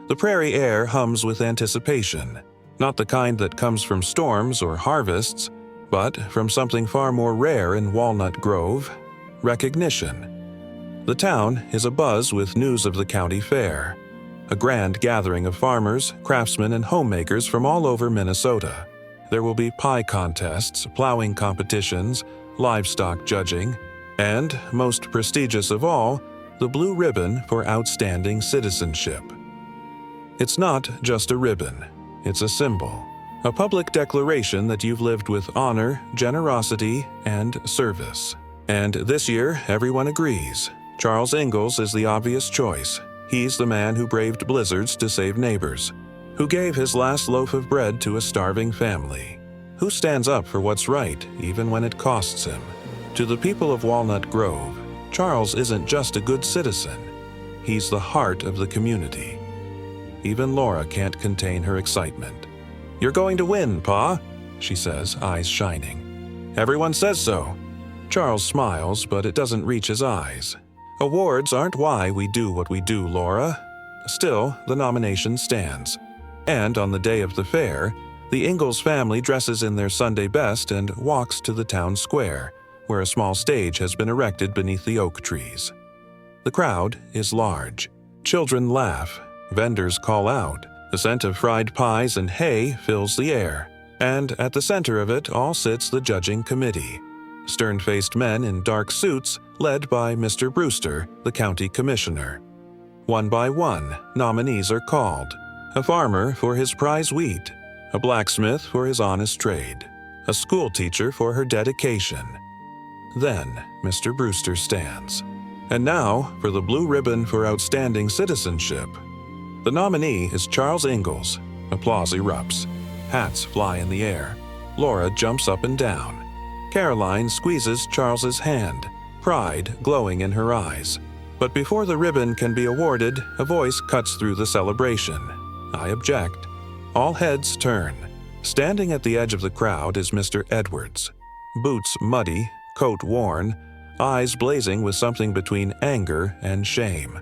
The prairie air hums with anticipation, not the kind that comes from storms or harvests, but from something far more rare in Walnut Grove: recognition. The town is abuzz with news of the county fair, a grand gathering of farmers, craftsmen, and homemakers from all over Minnesota. There will be pie contests, plowing competitions, livestock judging, and, most prestigious of all, the blue ribbon for Outstanding Citizenship. It's not just a ribbon, it's a symbol, a public declaration that you've lived with honor, generosity, and service. And this year, everyone agrees. Charles Ingalls is the obvious choice. He's the man who braved blizzards to save neighbors, who gave his last loaf of bread to a starving family, who stands up for what's right even when it costs him. To the people of Walnut Grove, Charles isn't just a good citizen. He's the heart of the community. Even Laura can't contain her excitement. "You're going to win, Pa," she says, eyes shining. "Everyone says so." Charles smiles, but it doesn't reach his eyes. "Awards aren't why we do what we do, Laura." Still, the nomination stands. And on the day of the fair, the Ingalls family dresses in their Sunday best and walks to the town square, where a small stage has been erected beneath the oak trees. The crowd is large. Children laugh. Vendors call out. The scent of fried pies and hay fills the air. And at the center of it all sits the judging committee. Stern-faced men in dark suits, led by Mr. Brewster, the county commissioner. One by one, nominees are called. A farmer for his prize wheat, a blacksmith for his honest trade, a school teacher for her dedication. Then Mr. Brewster stands. And now for the blue ribbon for Outstanding Citizenship. The nominee is Charles Ingalls. Applause erupts. Hats fly in the air. Laura jumps up and down. Caroline squeezes Charles's hand, pride glowing in her eyes. But before the ribbon can be awarded, a voice cuts through the celebration. I object. All heads turn. Standing at the edge of the crowd is Mr. Edwards. Boots muddy, coat worn, eyes blazing with something between anger and shame.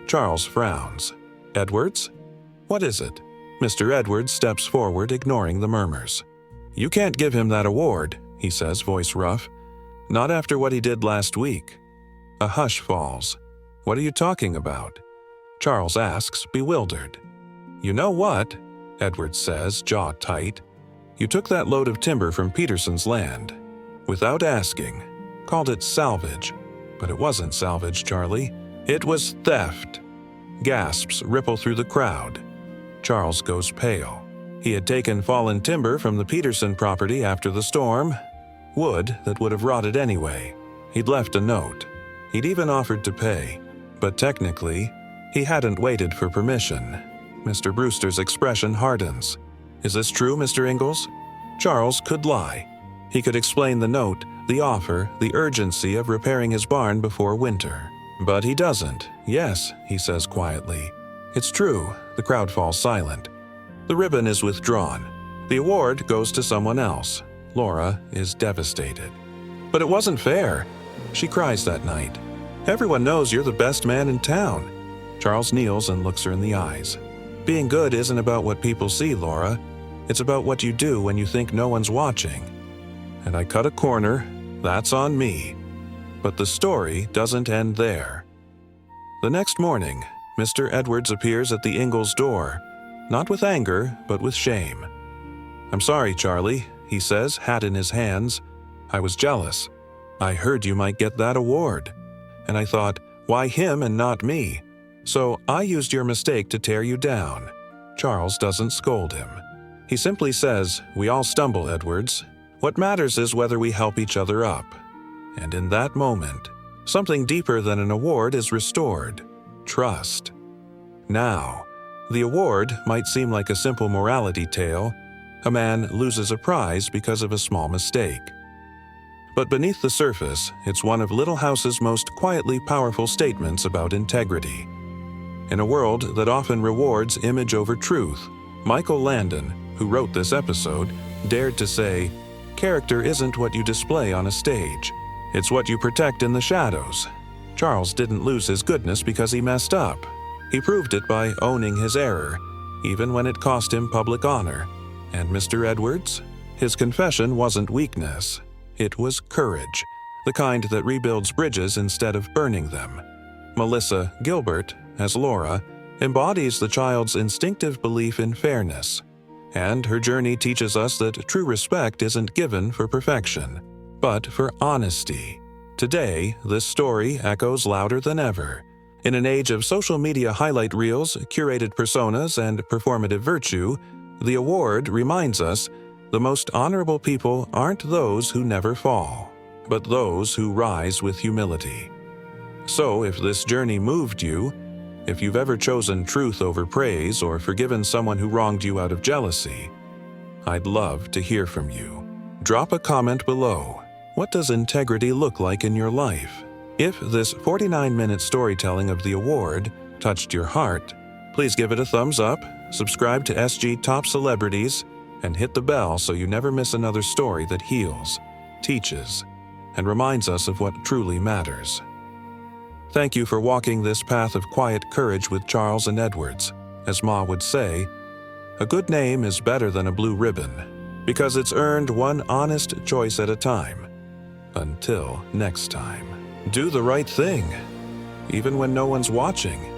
Charles frowns. "Edwards? What is it?" Mr. Edwards steps forward, ignoring the murmurs. "You can't give him that award," he says, voice rough. "Not after what he did last week." A hush falls. "What are you talking about?" Charles asks, bewildered. "You know what?" Edwards says, jaw tight. "You took that load of timber from Peterson's land. Without asking. Called it salvage. But it wasn't salvage, Charlie. It was theft." Gasps ripple through the crowd. Charles goes pale. He had taken fallen timber from the Peterson property after the storm. Wood that would have rotted anyway. He'd left a note. He'd even offered to pay. But technically, he hadn't waited for permission. Mr. Brewster's expression hardens. "Is this true, Mr. Ingalls?" Charles could lie. He could explain the note, the offer, the urgency of repairing his barn before winter. But he doesn't. "Yes," he says quietly. "It's true." The crowd falls silent. The ribbon is withdrawn. The award goes to someone else. Laura is devastated. "But it wasn't fair," she cries that night. "Everyone knows you're the best man in town." Charles kneels and looks her in the eyes. "Being good isn't about what people see, Laura. It's about what you do when you think no one's watching. And I cut a corner. That's on me. But the story doesn't end there." The next morning, Mr. Edwards appears at the Ingalls' door, not with anger, but with shame. "I'm sorry, Charlie," he says, hat in his hands. "I was jealous. I heard you might get that award. And I thought, why him and not me? So I used your mistake to tear you down." Charles doesn't scold him. He simply says, "We all stumble, Edwards. What matters is whether we help each other up." And in that moment, something deeper than an award is restored: trust. Now, the award might seem like a simple morality tale. A man loses a prize because of a small mistake. But beneath the surface, it's one of Little House's most quietly powerful statements about integrity. In a world that often rewards image over truth, Michael Landon, who wrote this episode, dared to say, "Character isn't what you display on a stage. It's what you protect in the shadows." Charles didn't lose his goodness because he messed up. He proved it by owning his error, even when it cost him public honor. And Mr. Edwards? His confession wasn't weakness. It was courage, the kind that rebuilds bridges instead of burning them. Melissa Gilbert, as Laura, embodies the child's instinctive belief in fairness. And her journey teaches us that true respect isn't given for perfection, but for honesty. Today, this story echoes louder than ever. In an age of social media highlight reels, curated personas, and performative virtue, the award reminds us the most honorable people aren't those who never fall, but those who rise with humility. So, if this journey moved you, if you've ever chosen truth over praise or forgiven someone who wronged you out of jealousy, I'd love to hear from you. Drop a comment below. What does integrity look like in your life? If this 49-minute storytelling of the award touched your heart, please give it a thumbs up, subscribe to SG Top Celebrities, and hit the bell so you never miss another story that heals, teaches, and reminds us of what truly matters. Thank you for walking this path of quiet courage with Charles and Edwards. As Ma would say, a good name is better than a blue ribbon, because it's earned one honest choice at a time. Until next time, do the right thing, even when no one's watching.